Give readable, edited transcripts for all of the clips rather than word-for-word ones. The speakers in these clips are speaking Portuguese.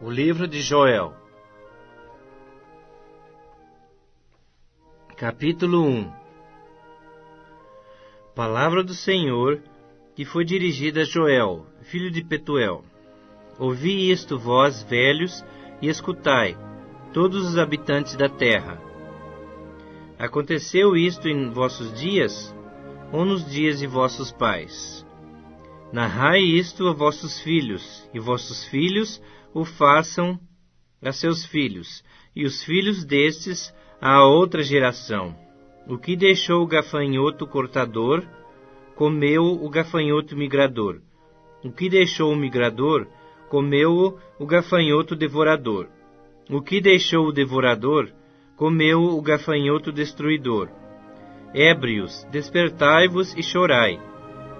O livro de Joel. Capítulo 1. Palavra do Senhor que foi dirigida a Joel, filho de Petuel. Ouvi isto, vós, velhos, e escutai, todos os habitantes da terra. Aconteceu isto em vossos dias, ou nos dias de vossos pais? Narrai isto a vossos filhos, e vossos filhos o façam a seus filhos, e os filhos destes à outra geração. O que deixou o gafanhoto cortador, comeu o gafanhoto migrador. O que deixou o migrador, comeu o gafanhoto devorador. O que deixou o devorador, comeu o gafanhoto destruidor. Ébrios, despertai-vos e chorai.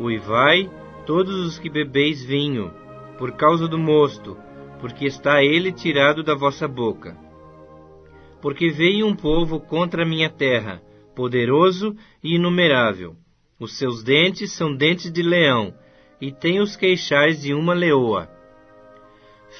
Uivai, todos os que bebeis vinho, por causa do mosto, porque está ele tirado da vossa boca. Porque veio um povo contra a minha terra, poderoso e inumerável. Os seus dentes são dentes de leão, e tem os queixais de uma leoa.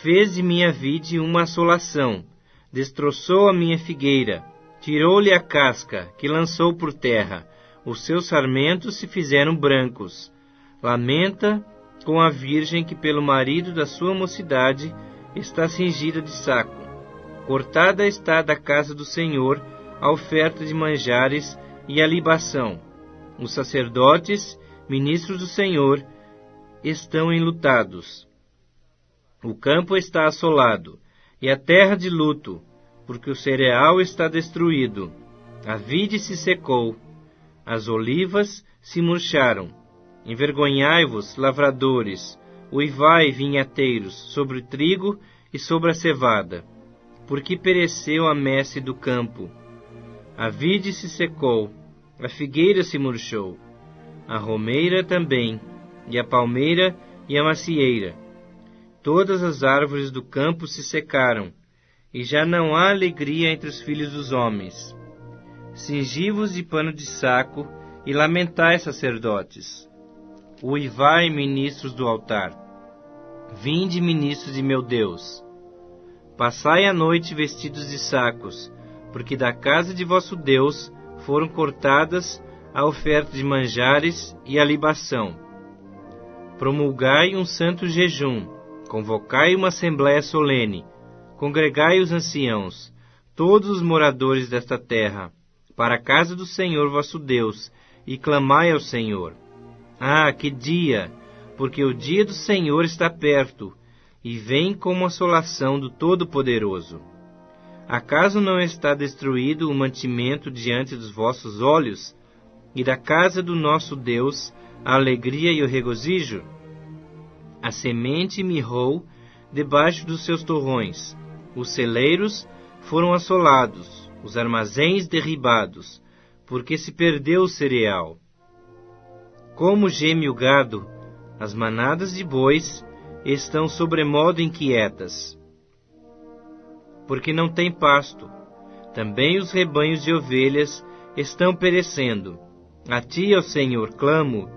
Fez de minha vide uma assolação, destroçou a minha figueira, tirou-lhe a casca, que lançou por terra. Os seus sarmentos se fizeram brancos. Lamenta com a virgem que pelo marido da sua mocidade está cingida de saco. Cortada está da casa do Senhor a oferta de manjares e a libação. Os sacerdotes, ministros do Senhor, estão enlutados. O campo está assolado, e a terra de luto, porque o cereal está destruído. A vide se secou, as olivas se murcharam. Envergonhai-vos, lavradores, uivai, vinhateiros, sobre o trigo e sobre a cevada, porque pereceu a messe do campo. A vide se secou, a figueira se murchou, a romeira também, e a palmeira e a macieira. Todas as árvores do campo se secaram, e já não há alegria entre os filhos dos homens. Cingi-vos de pano de saco, e lamentai, sacerdotes. Uivai, ministros do altar. Vinde, ministros de meu Deus. Passai a noite vestidos de sacos, porque da casa de vosso Deus foram cortadas a oferta de manjares e a libação. Promulgai um santo jejum, convocai uma assembléia solene, congregai os anciãos, todos os moradores desta terra, para a casa do Senhor vosso Deus, e clamai ao Senhor. Ah, que dia! Porque o dia do Senhor está perto, e vem como assolação do Todo-Poderoso. Acaso não está destruído o mantimento diante dos vossos olhos, e da casa do nosso Deus a alegria e o regozijo? A semente mirrou debaixo dos seus torrões, os celeiros foram assolados, os armazéns derribados, porque se perdeu o cereal. Como geme o gado, as manadas de bois estão sobremodo inquietas, porque não tem pasto. Também os rebanhos de ovelhas estão perecendo. A ti, ó Senhor, clamo,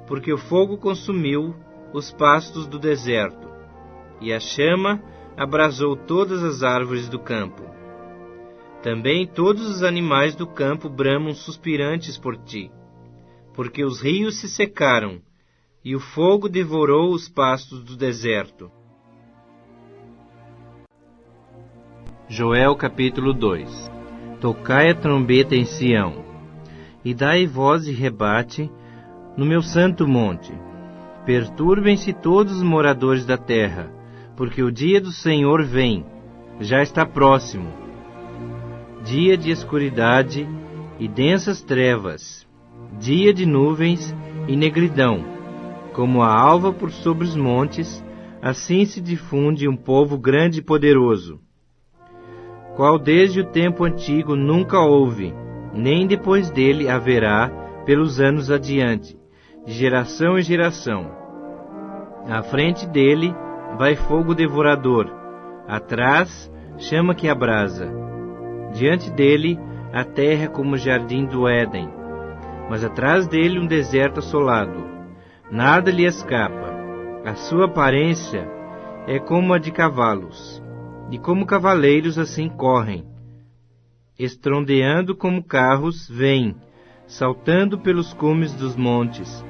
porque o fogo consumiu os pastos do deserto, e a chama abrasou todas as árvores do campo. Também todos os animais do campo bramam suspirantes por ti, porque os rios se secaram, e o fogo devorou os pastos do deserto. Joel capítulo 2. Tocai a trombeta em Sião, e dai voz de rebate no meu santo monte. Perturbem-se todos os moradores da terra, porque o dia do Senhor vem, já está próximo. Dia de escuridade e densas trevas, dia de nuvens e negridão. Como a alva por sobre os montes, assim se difunde um povo grande e poderoso, qual desde o tempo antigo nunca houve, nem depois dele haverá pelos anos adiante, de geração em geração. À frente dele vai fogo devorador, atrás chama que abrasa. Diante dele a terra é como o jardim do Éden, mas atrás dele um deserto assolado. Nada lhe escapa. A sua aparência é como a de cavalos, e como cavaleiros assim correm. Estrondeando como carros, vêm, saltando pelos cumes dos montes,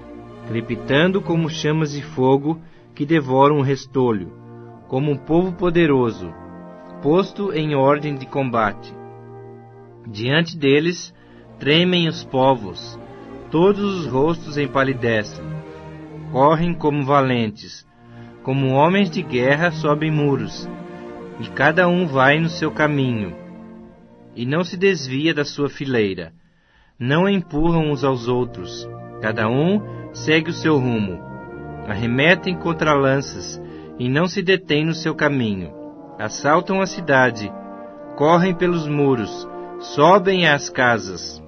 crepitando como chamas de fogo que devoram o restolho, como um povo poderoso, posto em ordem de combate. Diante deles tremem os povos, todos os rostos empalidecem, correm como valentes, como homens de guerra sobem muros, e cada um vai no seu caminho, e não se desvia da sua fileira, não empurram uns aos outros, cada um segue o seu rumo, arremetem contra lanças, e não se detêm no seu caminho, assaltam a cidade, correm pelos muros, sobem às casas,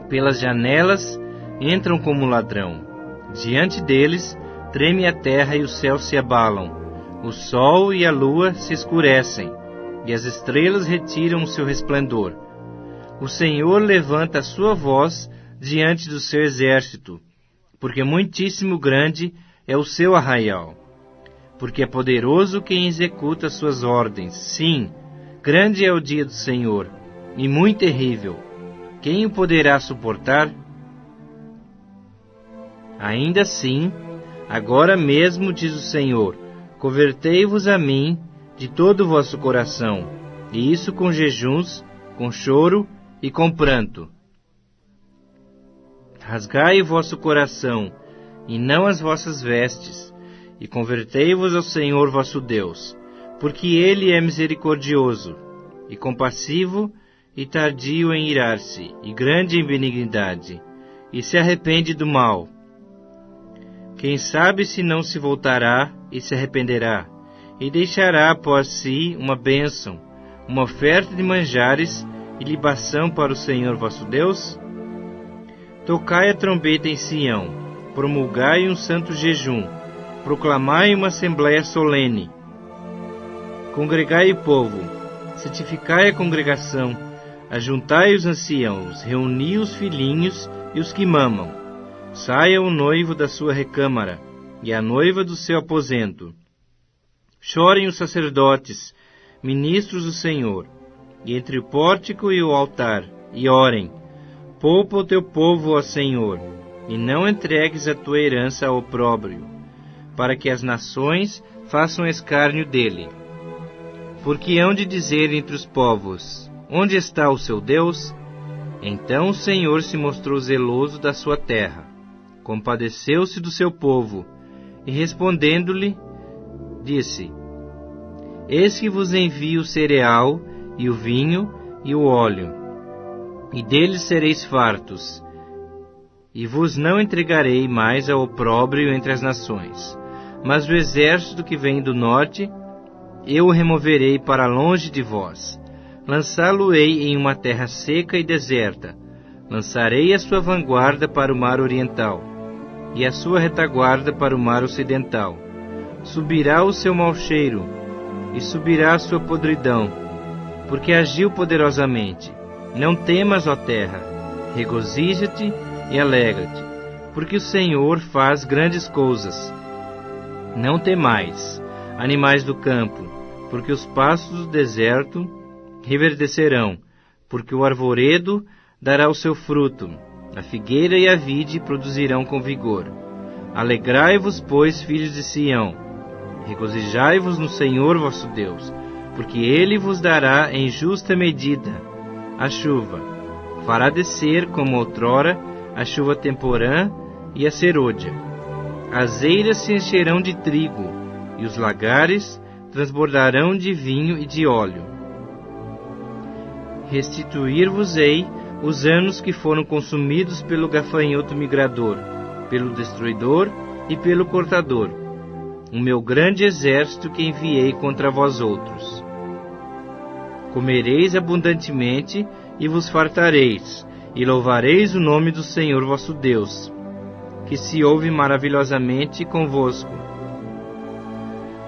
pelas janelas entram como ladrão. Diante deles treme a terra e os céus se abalam, o sol e a lua se escurecem, e as estrelas retiram o seu resplendor. O Senhor levanta a sua voz diante do seu exército, porque muitíssimo grande é o seu arraial. Porque é poderoso quem executa as suas ordens. Sim, grande é o dia do Senhor, e muito terrível. Quem o poderá suportar? Ainda assim, agora mesmo, diz o Senhor, convertei-vos a mim de todo o vosso coração, e isso com jejuns, com choro e com pranto. Rasgai o vosso coração, e não as vossas vestes, e convertei-vos ao Senhor vosso Deus, porque Ele é misericordioso, e compassivo, e tardio em irar-se, e grande em benignidade, e se arrepende do mal. Quem sabe se não se voltará e se arrependerá, e deixará após si uma bênção, uma oferta de manjares e libação para o Senhor vosso Deus? Tocai a trombeta em Sião, promulgai um santo jejum, proclamai uma assembléia solene. Congregai o povo, santificai a congregação, ajuntai os anciãos, reuni os filhinhos e os que mamam. Saia o noivo da sua recâmara, e a noiva do seu aposento. Chorem os sacerdotes, ministros do Senhor, e entre o pórtico e o altar, e orem. Poupa o teu povo, ó Senhor, e não entregues a tua herança ao opróbrio, para que as nações façam escárnio dele. Porque hão de dizer entre os povos, onde está o seu Deus? Então o Senhor se mostrou zeloso da sua terra, compadeceu-se do seu povo, e respondendo-lhe, disse: Eis que vos envio o cereal, e o vinho, e o óleo, e deles sereis fartos, e vos não entregarei mais ao opróbrio entre as nações. Mas o exército que vem do norte, eu o removerei para longe de vós. Lançá-lo-ei em uma terra seca e deserta. Lançarei a sua vanguarda para o mar oriental, e a sua retaguarda para o mar ocidental. Subirá o seu mau cheiro, e subirá a sua podridão, porque agiu poderosamente. Não temas, ó terra, regozija-te e alegra-te, porque o Senhor faz grandes coisas. Não temais, animais do campo, porque os pastos do deserto reverdecerão, porque o arvoredo dará o seu fruto, a figueira e a vide produzirão com vigor. Alegrai-vos, pois, filhos de Sião, regozijai-vos no Senhor vosso Deus, porque Ele vos dará em justa medida a chuva, fará descer, como outrora, a chuva temporã e a serôdia. As eiras se encherão de trigo, e os lagares transbordarão de vinho e de óleo. Restituir-vos-ei os anos que foram consumidos pelo gafanhoto migrador, pelo destruidor e pelo cortador, o meu grande exército que enviei contra vós outros. Comereis abundantemente e vos fartareis, e louvareis o nome do Senhor vosso Deus, que se ouve maravilhosamente convosco.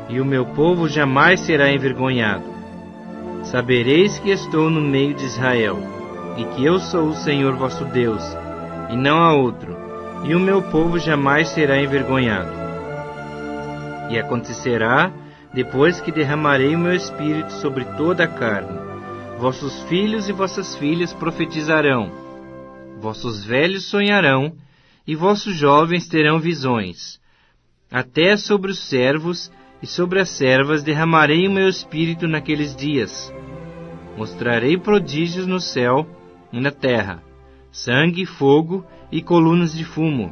E o meu povo jamais será envergonhado. Sabereis que estou no meio de Israel, e que eu sou o Senhor vosso Deus, e não há outro, e o meu povo jamais será envergonhado. E acontecerá, depois que derramarei o meu espírito sobre toda a carne. Vossos filhos e vossas filhas profetizarão, vossos velhos sonharão, e vossos jovens terão visões. Até sobre os servos e sobre as servas derramarei o meu espírito naqueles dias. Mostrarei prodígios no céu e na terra, sangue, fogo e colunas de fumo.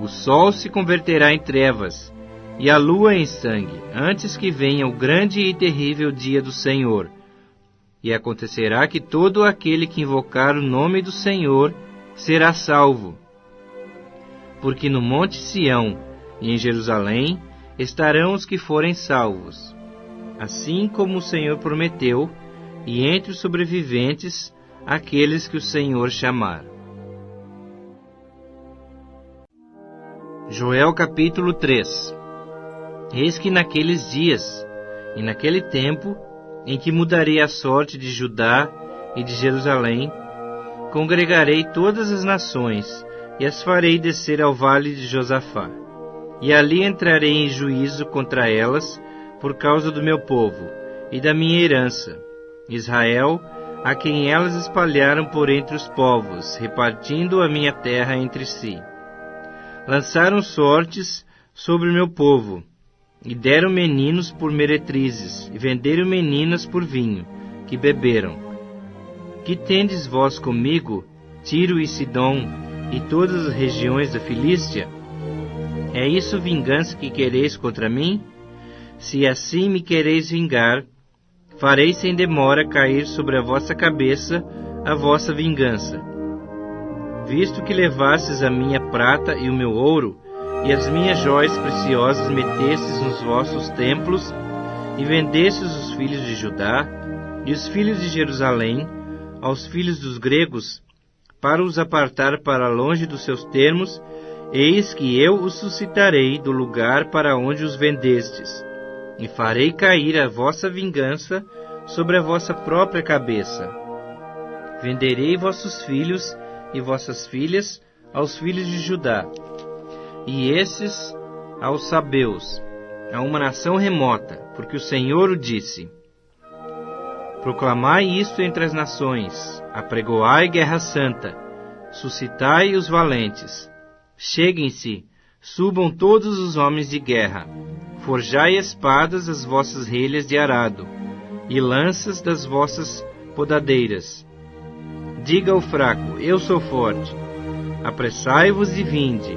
O sol se converterá em trevas, e a lua em sangue, antes que venha o grande e terrível dia do Senhor. E acontecerá que todo aquele que invocar o nome do Senhor será salvo. Porque no monte Sião e em Jerusalém estarão os que forem salvos, assim como o Senhor prometeu, e entre os sobreviventes, aqueles que o Senhor chamar. Joel capítulo 3. Eis que naqueles dias, e naquele tempo, em que mudarei a sorte de Judá e de Jerusalém, congregarei todas as nações, e as farei descer ao vale de Josafá. E ali entrarei em juízo contra elas, por causa do meu povo, e da minha herança, Israel, a quem elas espalharam por entre os povos, repartindo a minha terra entre si. Lançaram sortes sobre o meu povo, e deram meninos por meretrizes, e venderam meninas por vinho, que beberam. Que tendes vós comigo, Tiro e Sidom, e todas as regiões da Filístia? É isso vingança que quereis contra mim? Se assim me quereis vingar, farei sem demora cair sobre a vossa cabeça a vossa vingança. Visto que levastes a minha prata e o meu ouro, e as minhas joias preciosas metestes nos vossos templos, e vendestes os filhos de Judá e os filhos de Jerusalém aos filhos dos gregos, para os apartar para longe dos seus termos, eis que eu os suscitarei do lugar para onde os vendestes, e farei cair a vossa vingança sobre a vossa própria cabeça. Venderei vossos filhos e vossas filhas aos filhos de Judá, e esses aos sabeus, a uma nação remota, porque o Senhor o disse. Proclamai isto entre as nações, apregoai guerra santa, suscitai os valentes. Cheguem-se, subam todos os homens de guerra, forjai espadas das vossas relhas de arado, e lanças das vossas podadeiras. Diga ao fraco, eu sou forte. Apressai-vos e vinde,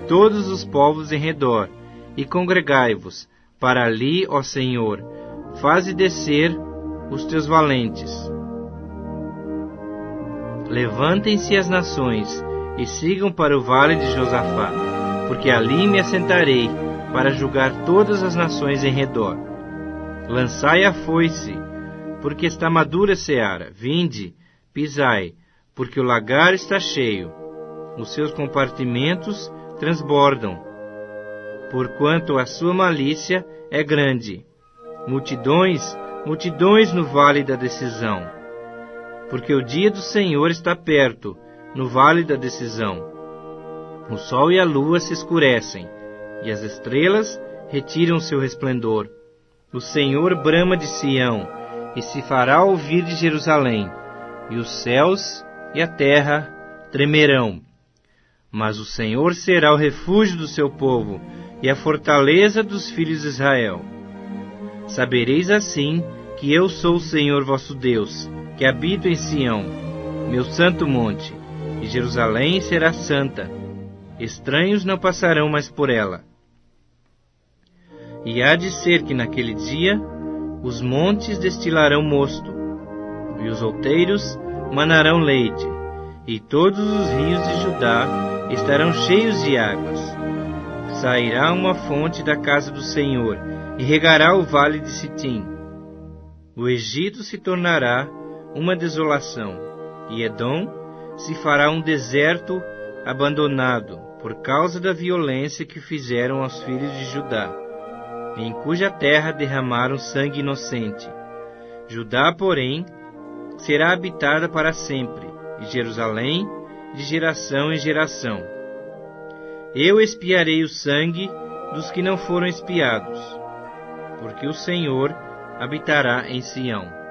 todos os povos em redor, e congregai-vos, para ali, ó Senhor, faze descer os teus valentes. Levantem-se as nações, e sigam para o vale de Josafá, porque ali me assentarei, para julgar todas as nações em redor. Lançai a foice, porque está madura a seara. Vinde, pisai, porque o lagar está cheio. Os seus compartimentos transbordam, porquanto a sua malícia é grande. Multidões, multidões no vale da decisão. Porque o dia do Senhor está perto, no vale da decisão. O sol e a lua se escurecem, e as estrelas retiram seu resplendor. O Senhor brama de Sião, e se fará ouvir de Jerusalém, e os céus e a terra tremerão. Mas o Senhor será o refúgio do seu povo, e a fortaleza dos filhos de Israel. Sabereis assim que eu sou o Senhor vosso Deus, que habito em Sião, meu santo monte, e Jerusalém será santa. Estranhos não passarão mais por ela. E há de ser que naquele dia os montes destilarão mosto, e os outeiros manarão leite, e todos os rios de Judá estarão cheios de águas. Sairá uma fonte da casa do Senhor, e regará o vale de Sitim. O Egito se tornará uma desolação, e Edom se fará um deserto abandonado, por causa da violência que fizeram aos filhos de Judá, em cuja terra derramaram sangue inocente. Judá, porém, será habitada para sempre, e Jerusalém de geração em geração. Eu expiarei o sangue dos que não foram expiados, porque o Senhor habitará em Sião.